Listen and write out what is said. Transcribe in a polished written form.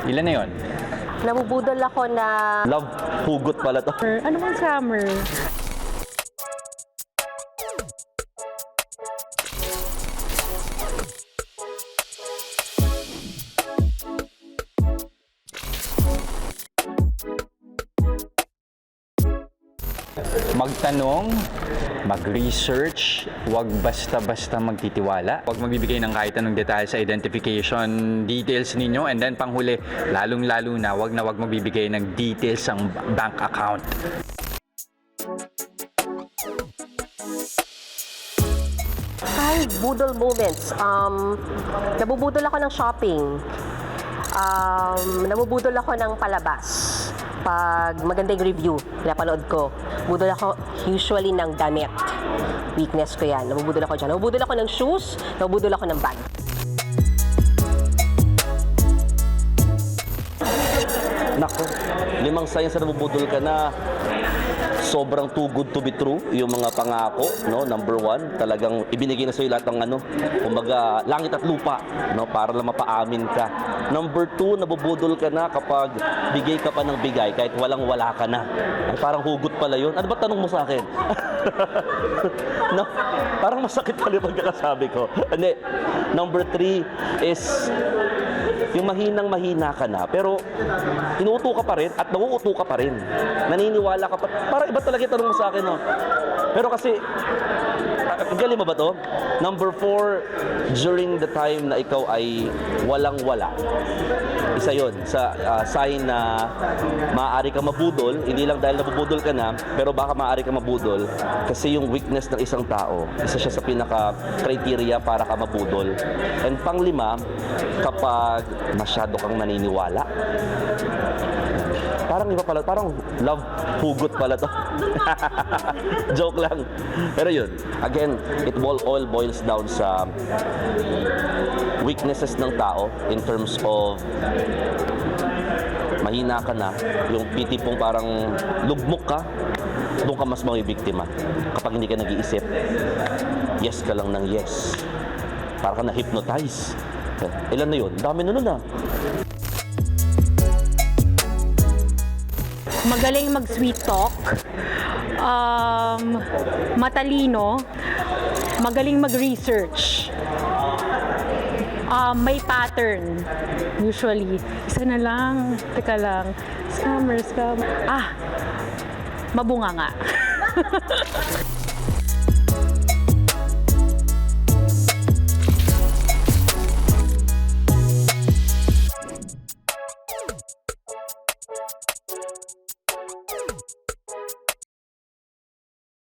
Ilan na yon? Nabubudol ako na Love, hugot pala to. Ano bang summer? Magtanong, mag-research, huwag basta-basta magtitiwala. Huwag magbibigay ng kahit anong detalye sa identification details ninyo. And then panghuli, lalong-lalo na huwag magbibigay ng details ng bank account. Ay, budol moments. Nabubudol ako ng shopping. Nabubudol ako ng palabas. Pag magandang review, napanood ko. Budol ako usually ng damit. Weakness ko yan. Nabubudol ako dyan. Nabubudol ako ng shoes. Nabubudol ako ng bag. Nako, 5 signs na nabubudol ka na. Sobrang too good to be true yung mga pangako, no? Number 1, talagang ibinigay na sa'yo lahat ng kumbaga, langit at lupa, no? Para lang mapaamin ka. Number 2, nabubudol ka na kapag bigay ka pa ng bigay kahit walang-wala ka na. Ay, parang hugot pala yun. Ano ba tanong mo sa akin? No? Parang masakit pala yung pagkakasabi ko. Hindi. Number 3 is yung mahinang-mahina ka na, pero inuuto ka pa rin at nauuto ka pa rin. Naniniwala ka pa. Parang iba talaga yung tanong mo sa akin, no? Pero kasi, galing mo ba to? Number 4, during the time na ikaw ay walang-wala. Isa yun, sa sign na maaari ka mabudol, hindi lang dahil nabubudol ka na, pero baka maaari ka mabudol kasi yung weakness ng isang tao, isa siya sa pinaka-criteria para ka mabudol. And pang-5, kapag masyado kang naniniwala. Parang iba pala, parang love hugot pala to. Joke lang. Pero yun, again, all boils down sa weaknesses ng tao in terms of mahina ka na, yung pitipong parang lugmok ka, doon ka mas mabibiktima. Kapag hindi ka nag-iisip, yes ka lang ng yes. Para ka na-hypnotize. Ilan na yun? Dami na nun ah. Magaling mag-sweet talk. Matalino. Magaling mag-research. May pattern. Usually. Isa na lang. Teka lang. Scammer. Mabunga nga.